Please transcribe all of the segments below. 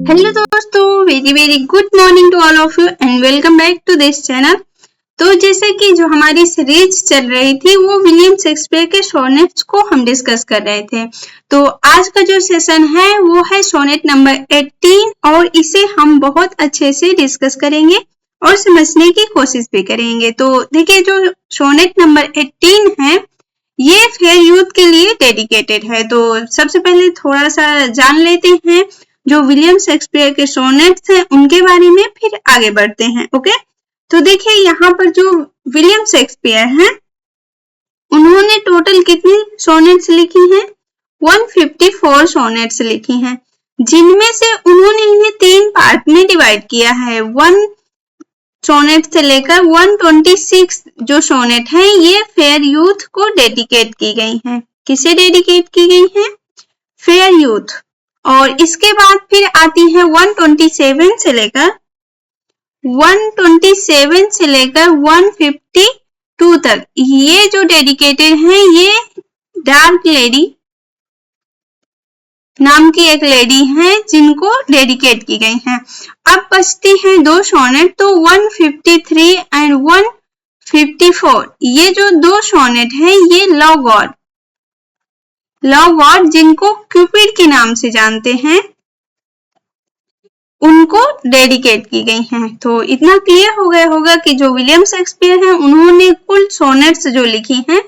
Hello दोस्तों, very very good morning to all of you and welcome back to this channel. तो जैसे कि जो हमारी सीरीज चल रही थी वो विलियम शेक्सपियर के सोनेट्स को हम डिस्कस कर रहे थे। तो आज का जो सेशन है वो है सोनेट नंबर 18 और इसे हम बहुत अच्छे से डिस्कस करेंगे और समझने की कोशिश भी करेंगे। तो देखिए, जो सोनेट नंबर 18 है ये फेयर यूथ के लिए डेडिकेटेड है। तो सबसे पहले थोड़ा सा जान लेते हैं जो विलियम शेक्सपियर के सोनेट्स हैं उनके बारे में, फिर आगे बढ़ते हैं। ओके, तो देखिए यहाँ पर जो विलियम शेक्सपियर हैं उन्होंने टोटल कितनी सोनेट्स लिखी हैं? 154 सोनेट्स लिखी हैं, जिनमें से उन्होंने इन्हें 3 पार्ट में डिवाइड किया है। 1 सोनेट से लेकर 126 जो सोनेट हैं ये फेयर यूथ को डेडिकेट की गई हैं। किसे डेडिकेट की गई हैं? Fair youth. और इसके बाद फिर आती है 127 से लेकर 152 तक। ये जो डेडिकेटेड हैं ये डार्क लेडी नाम की एक लेडी है जिनको डेडिकेट की गई हैं। अब बचती हैं 2 सोनेट, तो 153 एंड 154। ये जो 2 सोनेट हैं ये लव गॉड जिनको क्यूपिड के नाम से जानते हैं उनको डेडिकेट की गई हैं। तो इतना क्लियर हो गया होगा कि जो विलियम शेक्सपियर हैं उन्होंने कुल सोनेट्स जो लिखी हैं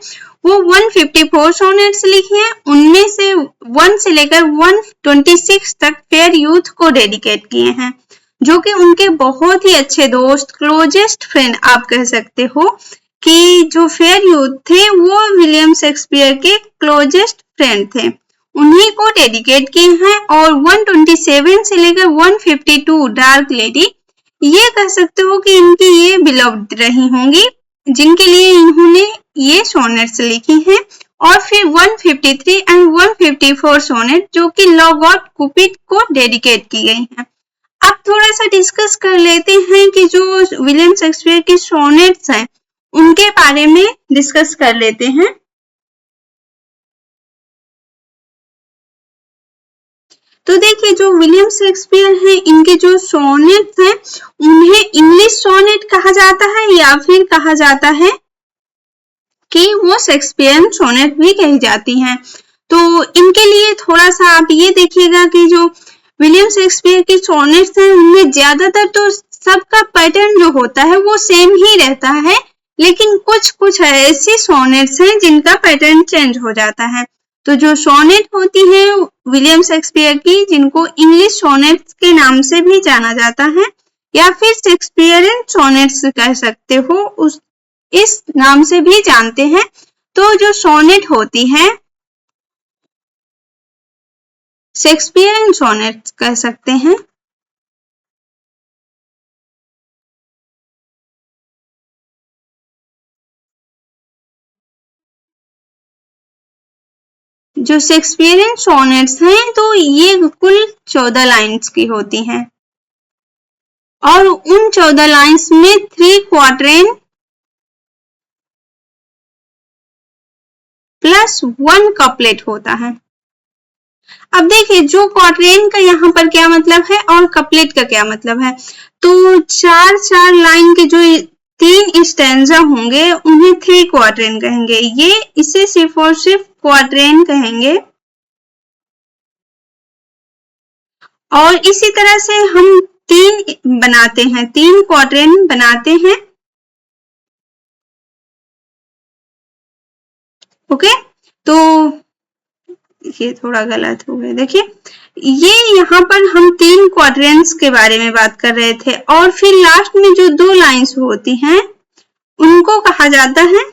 वो 154 सोनेट्स लिखी हैं। उनमें से 1 से लेकर 126 तक फेयर यूथ को डेडिकेट किए हैं, जो कि उनके बहुत ही अच्छे दोस्त, क्लोजेस्ट फ्रेंड आप कह सकते हो कि जो फेयर यूथ थे वो विलियम शेक्सपियर के क्लोजेस्ट फ्रेंड थे, उन्हीं को डेडिकेट किए हैं। और 127 से लेकर 152 डार्क लेडी, ये कह सकते हो कि इनकी ये बिलव्ड रही होंगी जिनके लिए इन्होंने ये सोनेट्स लिखी हैं। और फिर 153 एंड 154 सोनेट जो कि लव गॉड क्यूपिड को डेडिकेट की गई हैं। अब थोड़ा सा डिस्कस कर लेते हैं कि जो विलियम शेक्सपियर के सोनेट्स हैं उनके बारे में डिस्कस कर लेते हैं। तो देखिए, जो विलियम शेक्सपियर हैं इनके जो सोनेट्स हैं उन्हें इंग्लिश सोनेट कहा जाता है या फिर कहा जाता है कि वो शेक्सपियरियन सोनेट भी कही जाती हैं। तो इनके लिए थोड़ा सा आप ये देखिएगा कि जो विलियम शेक्सपियर के सोनेट्स हैं उनमें ज्यादातर तो सबका पैटर्न जो होता है वो सेम ही रहता है, लेकिन कुछ ऐसी सोनेट्स हैं जिनका पैटर्न चेंज हो जाता है। तो जो सोनेट होती है विलियम शेक्सपियर की, जिनको इंग्लिश सोनेट्स के नाम से भी जाना जाता है या फिर शेक्सपियरियन सोनेट्स कह सकते हो, इस नाम से भी जानते हैं। तो जो सोनेट होती है शेक्सपियरियन सोनेट्स कह सकते हैं। जो शेक्सपियरियन सोनेट्स हैं तो ये कुल 14 लाइन्स की होती हैं और उन 14 लाइन्स में 3 क्वार्टेन प्लस 1 कपलेट होता है। अब देखिए, जो क्वार्टेन का यहाँ पर क्या मतलब है और कपलेट का क्या मतलब है। तो 4 लाइन के जो 3 स्टैंजा होंगे उन्हें 3 क्वार्टेन कहेंगे। ये इसे सिर्फ और सिर्फ क्वार्टेन कहेंगे। और इसी तरह से हम 3 बनाते हैं, 3 क्वार्टेन बनाते हैं। ओके, तो ये थोड़ा गलत हो गया। देखिए, ये यहाँ पर हम 3 क्वाड्रेंट्स के बारे में बात कर रहे थे और फिर लास्ट में जो 2 लाइन्स होती हैं उनको कहा जाता है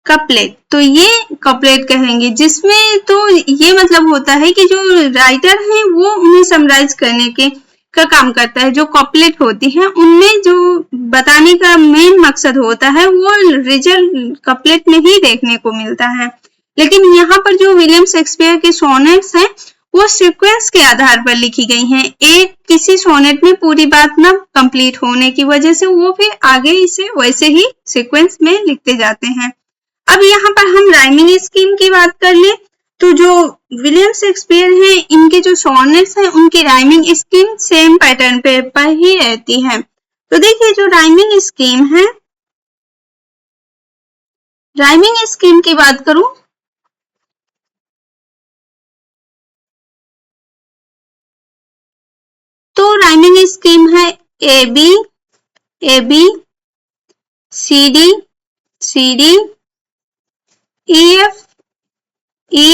कपलेट। तो ये कपलेट कहेंगे, जिसमें तो ये मतलब होता है कि जो राइटर है वो उन्हें समराइज करने के का काम करता है। जो कपलेट होती है उनमें जो बताने का मेन मकसद होता है वो रिजल्ट कपलेट में ही देखने को मिलता है। लेकिन यहाँ पर जो विलियम शेक्सपियर के सोनेट्स हैं वो सीक्वेंस के आधार पर लिखी गई हैं। एक किसी सोनेट में पूरी बात न कंप्लीट होने की वजह से वो फिर आगे इसे वैसे ही सीक्वेंस में लिखते जाते हैं। अब यहाँ पर हम राइमिंग स्कीम की बात कर लें तो जो विलियम शेक्सपियर हैं, इनके जो सोनेट्स हैं उनकी राइमिंग स्कीम सेम पैटर्न पर ही रहती है। तो देखिए जो राइमिंग स्कीम है, राइमिंग स्कीम की बात करूं तो राइमिंग स्कीम है A B C D E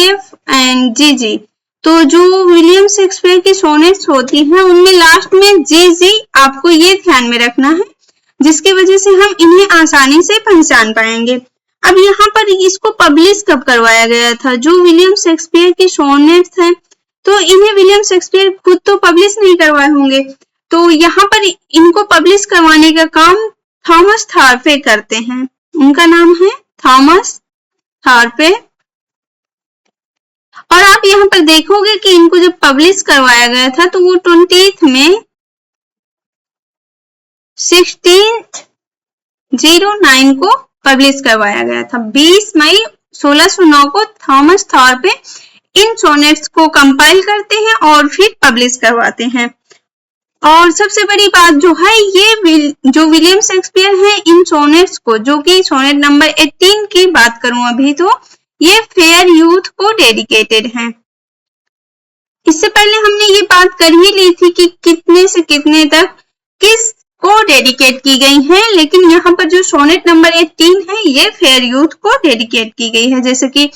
F and G. तो जो विलियम शेक्सपियर की सोनेट्स होती हैं उनमें लास्ट में जी आपको ये ध्यान में रखना है, जिसकी वजह से हम इन्हें आसानी से पहचान पाएंगे। अब यहाँ पर इसको पब्लिश कब करवाया गया था? जो विलियम शेक्सपियर की सोनेट्स हैं तो इन्हें विलियम शेक्सपियर खुद तो पब्लिश नहीं करवाए होंगे, तो यहाँ पर इनको पब्लिश करवाने का काम थॉमस थॉर्पे करते हैं। उनका नाम है थॉमस थॉर्पे। और आप यहाँ पर देखोगे कि इनको जब पब्लिश करवाया गया था तो वो 20 में 1609 को पब्लिश करवाया गया था। 20 मई 1609 को थॉमस थॉर्पे इन सोनेट्स को कंपाइल करते हैं और फिर पब्लिश करवाते हैं। और सबसे बड़ी बात जो है, ये जो विलियम शेक्सपियर है इन सोनेट्स को, जो कि सोनेट नंबर 18 की बात करूं अभी, तो ये फेयर यूथ को डेडिकेटेड है। इससे पहले हमने ये बात कर ही ली थी कि कितने से कितने तक किस को डेडिकेट की गई है, लेकिन यहाँ पर जो सोनेट नंबर 18 है ये फेयर यूथ को डेडिकेट की गई है। जैसे कि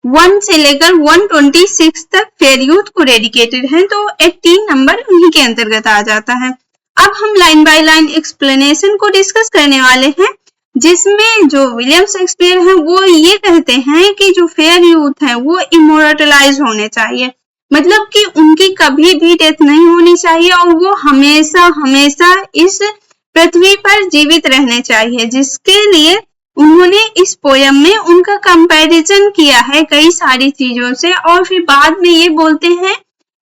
1 से लेकर 126 तक फेयर यूथ को डेडिकेटेड है, तो 18 नंबर उन्हीं के अंतर्गत आ जाता है। अब हम लाइन बाय लाइन एक्सप्लेनेशन को डिस्कस करने वाले हैं, जिसमें जो विलियम शेक्सपियर हैं वो ये कहते हैं कि जो फेयर यूथ है वो इमोर्टलाइज होने चाहिए, मतलब कि उनकी कभी भी डेथ नहीं होनी चाहिए और वो हमेशा हमेशा इस पृथ्वी पर जीवित रहने चाहिए, जिसके लिए उन्होंने इस पोयम में उनका कंपैरिजन किया है कई सारी चीजों से। और फिर बाद में ये बोलते हैं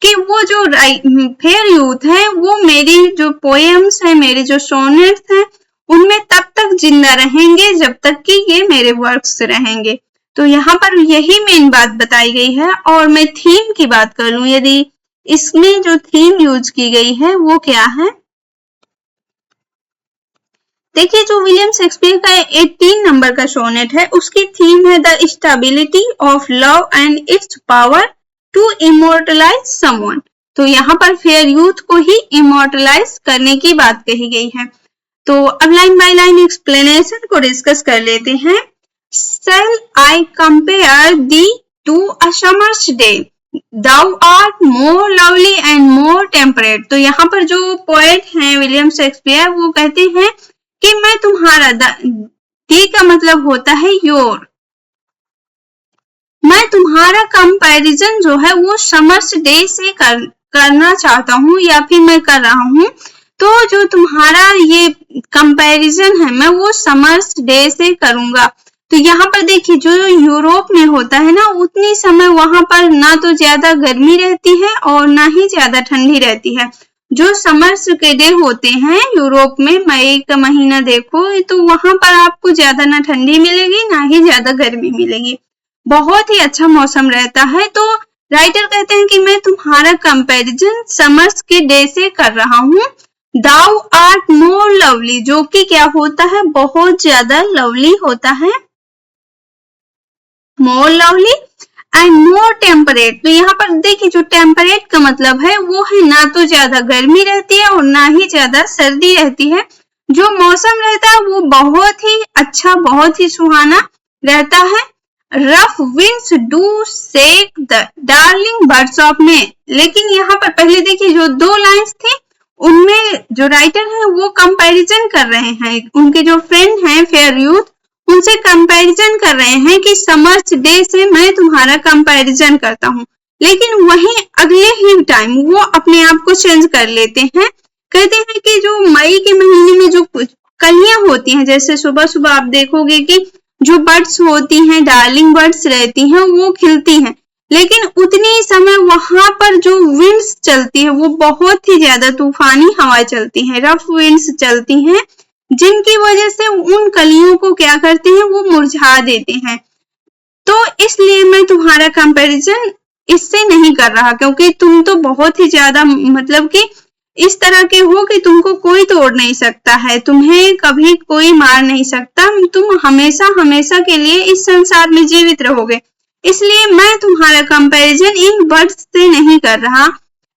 कि वो जो फेयर यूथ है वो मेरी जो पोयम्स है, मेरे जो सोनेट्स हैं, उनमें तब तक जिंदा रहेंगे जब तक कि ये मेरे वर्क्स रहेंगे। तो यहाँ पर यही मेन बात बताई गई है। और मैं थीम की बात कर लूं, यदि इसमें जो थीम यूज की गई है वो क्या है, देखिए जो विलियम शेक्सपियर का 18 नंबर का सोनेट है उसकी थीम है the stability of love and its power to immortalise someone. तो यहाँ पर फेयर यूथ को ही इमोर्टलाइज करने की बात कही गई है। तो अब लाइन बाय लाइन एक्सप्लेनेशन को डिस्कस कर लेते हैं। Shall I compare thee to a summer's day? Thou art more lovely and more temperate। तो यहाँ पर जो पोएट हैं विलियम शेक्सपियर वो कहते हैं कि मैं तुम्हारा, दी का मतलब होता है योर, मैं तुम्हारा कंपैरिजन जो है वो समर्स डे से करना चाहता हूँ या फिर मैं कर रहा हूँ। तो जो तुम्हारा ये कंपैरिजन है मैं वो समर्स डे से करूंगा। तो यहाँ पर देखिए जो यूरोप में होता है ना, उतनी समय वहां पर ना तो ज्यादा गर्मी रहती है और ना ही ज्यादा ठंडी रहती है। जो समर्स के डे होते हैं यूरोप में, मई का महीना देखो, तो वहां पर आपको ज्यादा ना ठंडी मिलेगी ना ही ज्यादा गर्मी मिलेगी, बहुत ही अच्छा मौसम रहता है। तो राइटर कहते हैं कि मैं तुम्हारा कंपैरिजन समर्स के डे से कर रहा हूँ। दाउ आर्ट मोर लवली, जो कि क्या होता है, बहुत ज्यादा लवली होता है, मोर लवली एंड मोर टेम्परेट। तो यहाँ पर देखिए जो टेम्परेट का मतलब है वो है ना तो ज्यादा गर्मी रहती है और ना ही ज्यादा सर्दी रहती है। जो मौसम रहता है वो बहुत ही अच्छा, बहुत ही सुहाना रहता है। Rough winds do shake the darling birds of May. लेकिन यहाँ पर पहले देखिए जो 2 लाइन्स थी उनमें जो राइटर है वो कंपैरिजन कर रहे हैं, उनके जो फ्रेंड हैं फेयर यूथ उनसे कंपैरिजन कर रहे हैं कि समर्स डे से मैं तुम्हारा कंपैरिजन करता हूँ। लेकिन वहीं अगले ही टाइम वो अपने आप को चेंज कर लेते हैं, कहते हैं कि जो मई के महीने में जो कलियां होती हैं, जैसे सुबह सुबह आप देखोगे कि जो बर्ड्स होती हैं, डार्लिंग बर्ड्स रहती हैं, वो खिलती हैं, लेकिन उतनी समय वहां पर जो विंड्स चलती है वो बहुत ही ज्यादा तूफानी हवाएं चलती हैं, रफ विंड्स चलती हैं, जिनकी वजह से उन कलियों को क्या करते हैं, वो मुरझा देते हैं। तो इसलिए मैं तुम्हारा कंपैरिजन इससे नहीं कर रहा, क्योंकि तुम तो बहुत ही ज्यादा मतलब कि इस तरह के हो कि तुमको कोई तोड़ नहीं सकता है, तुम्हें कभी कोई मार नहीं सकता, तुम हमेशा हमेशा के लिए इस संसार में जीवित रहोगे। इसलिए मैं तुम्हारा कंपैरिजन इन बर्ड्स से नहीं कर रहा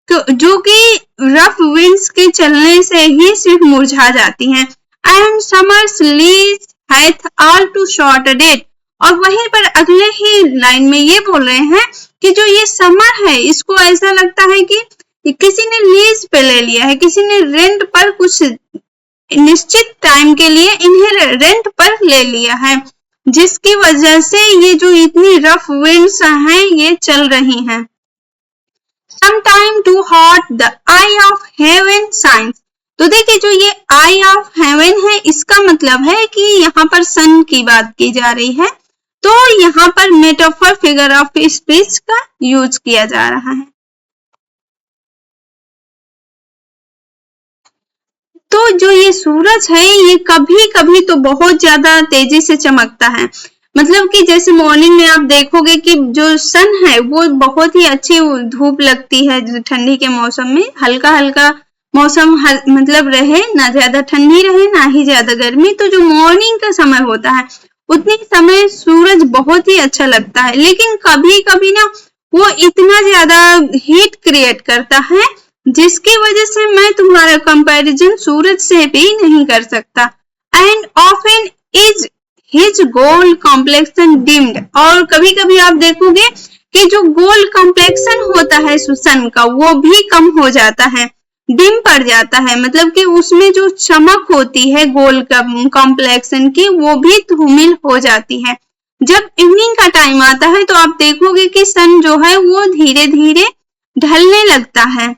जो कि रफ विंड्स के चलने से ही सिर्फ मुरझा जाती हैं। And summer's lease hath all too short a date. और वहीं पर अगले ही लाइन में ये बोल रहे हैं कि जो ये समर है इसको ऐसा लगता है कि किसी ने लीज पे ले लिया है, किसी ने रेंट पर कुछ निश्चित टाइम के लिए इन्हें रेंट पर ले लिया है, जिसकी वजह से ये जो इतनी रफ विंड्स हैं ये चल रही हैं। Sometime too hot, the eye of heaven shines। तो देखिए जो ये आई ऑफ हेवन है इसका मतलब है कि यहाँ पर सन की बात की जा रही है, तो यहाँ पर मेटाफर फिगर ऑफ स्पीच का यूज किया जा रहा है। तो जो ये सूरज है ये कभी कभी तो बहुत ज्यादा तेजी से चमकता है, मतलब कि जैसे मॉर्निंग में आप देखोगे कि जो सन है वो बहुत ही अच्छी धूप लगती है ठंडी के मौसम में, हल्का हल्का मौसम मतलब रहे, ना ज्यादा ठंडी रहे ना ही ज्यादा गर्मी। तो जो मॉर्निंग का समय होता है उतने समय सूरज बहुत ही अच्छा लगता है, लेकिन कभी कभी ना वो इतना ज्यादा हीट क्रिएट करता है जिसकी वजह से मैं तुम्हारा कंपैरिजन सूरज से भी नहीं कर सकता। And often is his gold complexion deemed. और कभी कभी आप देखोगे कि जो गोल्ड कॉम्प्लेक्शन होता है सन का वो भी कम हो जाता है, डिम पड़ जाता है, मतलब कि उसमें जो चमक होती है गोल्ड कॉम्प्लेक्शन की वो भी धूमिल हो जाती है। जब इवनिंग का टाइम आता है तो आप देखोगे कि सन जो है वो धीरे धीरे ढलने लगता है,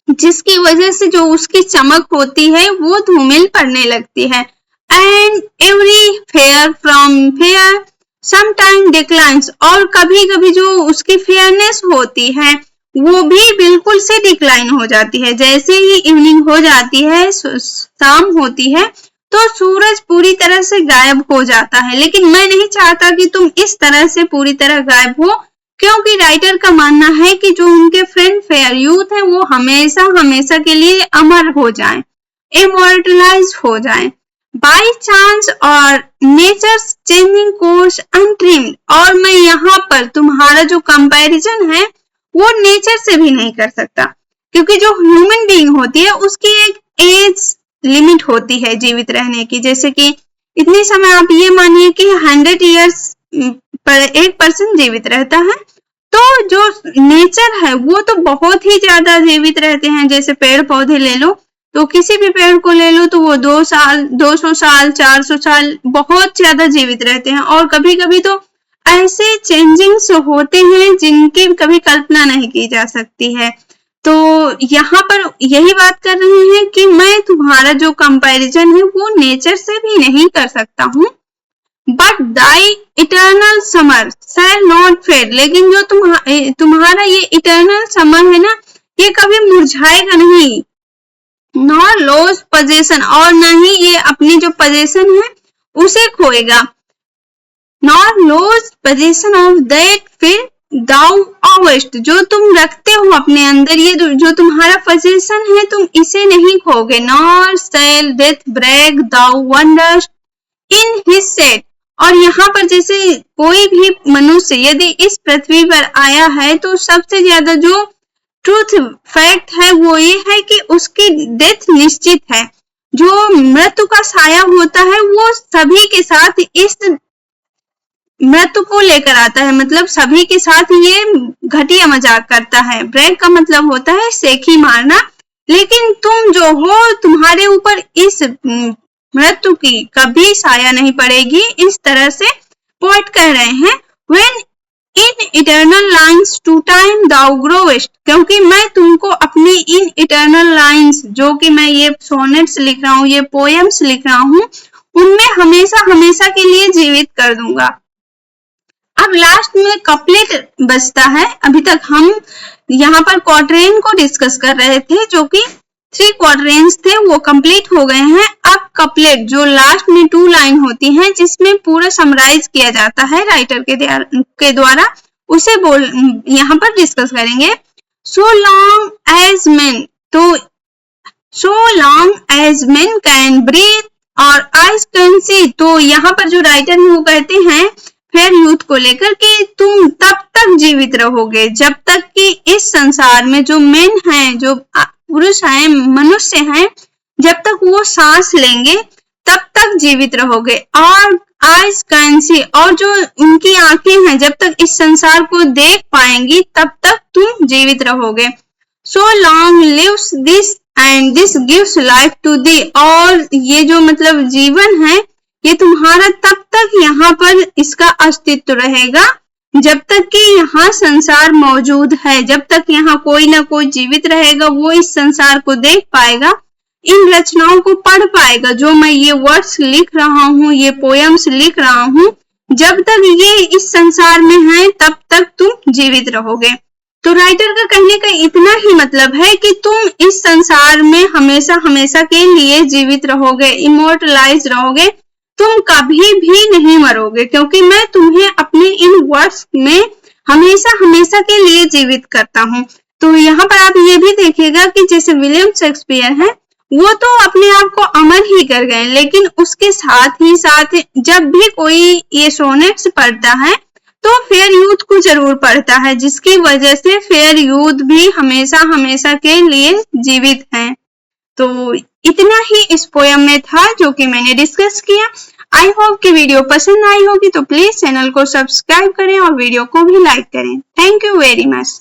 जिसकी वजह से जो उसकी चमक होती है वो धूमिल पड़ने लगती है। And every fair from fair sometime declines. और कभी कभी जो उसकी फेयरनेस होती है वो भी बिल्कुल से डिक्लाइन हो जाती है। जैसे ही इवनिंग हो जाती है, शाम होती है, तो सूरज पूरी तरह से गायब हो जाता है। लेकिन मैं नहीं चाहता कि तुम इस तरह से पूरी तरह गायब हो, क्योंकि राइटर का मानना है कि जो उनके फ्रेंड फेयर यूथ है वो हमेशा हमेशा के लिए अमर हो जाएं, इमॉर्टलाइज हो जाएं बाय चांस और नेचर्स चेंजिंग कोर्स अनट्रिम्ड। और मैं यहाँ पर तुम्हारा जो कंपैरिजन है वो नेचर से भी नहीं कर सकता, क्योंकि जो ह्यूमन बीइंग होती है उसकी एक एज लिमिट होती है जीवित रहने की। जैसे कि इतने समय आप ये मानिए कि 100 ईयर्स पर एक पर्सन जीवित रहता है, तो जो नेचर है वो तो बहुत ही ज्यादा जीवित रहते हैं। जैसे पेड़ पौधे ले लो, तो किसी भी पेड़ को ले लो तो वो 2 साल 200 साल 400 साल बहुत ज्यादा जीवित रहते हैं। और कभी कभी तो ऐसे चेंजिंग्स होते हैं जिनकी कभी कल्पना नहीं की जा सकती है। तो यहाँ पर यही बात कर रहे हैं कि मैं तुम्हारा जो कंपैरिजन है वो नेचर से भी नहीं कर सकता हूँ। But thy eternal summer shall not fade. लेकिन जो तुम्हारा ये इटर्नल समर है ना ये कभी मुरझाएगा नहीं। नॉट लॉस पोजीशन, और न ही ये अपनी जो पोजीशन है उसे खोएगा। Nor lose possession of that fair thou ऑवेस्ट, जो तुम रखते हो अपने अंदर, ये जो तुम्हारा पोजीशन है तुम इसे नहीं खोगे। Nor shall death brag thou wanderest in his shade. और यहाँ पर जैसे कोई भी मनुष्य यदि इस पृथ्वी पर आया है तो सबसे ज्यादा जो ट्रूथ फैक्ट है वो ये है कि उसकी डेथ निश्चित है। जो मृत्यु का साया होता है वो सभी के साथ इस मृत्यु को लेकर आता है, मतलब सभी के साथ ये घटिया मजाक करता है। ब्रेक का मतलब होता है सेखी मारना, लेकिन तुम जो हो तुम्हारे ऊपर इस मृत्यु की कभी साया नहीं पड़ेगी। इस तरह से पोएट कह रहे हैं when in eternal lines to time thou growest, क्योंकि मैं तुमको अपनी इन इटर्नल लाइंस, जो कि मैं ये सोनेट्स लिख रहा हूँ, ये पोएम्स लिख रहा हूँ, उनमें हमेशा हमेशा के लिए जीवित कर दूंगा। अब लास्ट में कपलेट बचता है। अभी तक हम यहाँ पर क्वार्टेन को डिस्कस कर रहे थे, जो कि 3 क्वाड्रेंट्स थे वो कंप्लीट हो गए हैं। अब कपलेट जो लास्ट में 2 लाइन होती हैं जिसमें पूरा समराइज किया जाता है राइटर के द्वारा, उसे यहाँ पर डिस्कस करेंगे। So long as men, तो so long as men can breathe और eyes can see, तो यहाँ पर जो राइटर है वो कहते हैं फेयर यूथ को लेकर कि तुम तब तक जीवित रहोगे जब तक कि इस संसार में जो मेन हैं, जो पुरुष हैं, मनुष्य हैं, जब तक वो सांस लेंगे तब तक जीवित रहोगे। और आइज कैन सी, और जो उनकी आंखें हैं जब तक इस संसार को देख पाएंगी तब तक तुम जीवित रहोगे। So long lives this and this gives life to thee, और ये जो मतलब जीवन है ये तुम्हारा तब तक यहाँ पर इसका अस्तित्व रहेगा जब तक कि यहाँ संसार मौजूद है, जब तक यहाँ कोई ना कोई जीवित रहेगा वो इस संसार को देख पाएगा, इन रचनाओं को पढ़ पाएगा, जो मैं ये वर्ड्स लिख रहा हूँ, ये पोयम्स लिख रहा हूँ, जब तक ये इस संसार में है तब तक तुम जीवित रहोगे। तो राइटर का कहने का इतना ही मतलब है कि तुम इस संसार में हमेशा हमेशा के लिए जीवित रहोगे, इमोर्टलाइज रहोगे, तुम कभी भी नहीं मरोगे, क्योंकि मैं तुम्हें अपने इन वर्ड्स में हमेशा हमेशा के लिए जीवित करता हूँ। तो यहाँ पर आप ये भी देखिएगा कि जैसे विलियम शेक्सपियर है वो तो अपने आप को अमर ही कर गए, लेकिन उसके साथ ही साथ जब भी कोई ये सोनेट्स पढ़ता है तो फेयर यूथ को जरूर पढ़ता है, जिसकी वजह से फेयर यूथ भी हमेशा हमेशा के लिए जीवित हैं। तो इतना ही इस पोयम में था जो कि मैंने डिस्कस किया। आई होप कि वीडियो पसंद आई होगी, तो प्लीज चैनल को सब्सक्राइब करें और वीडियो को भी लाइक करें। Thank you very much.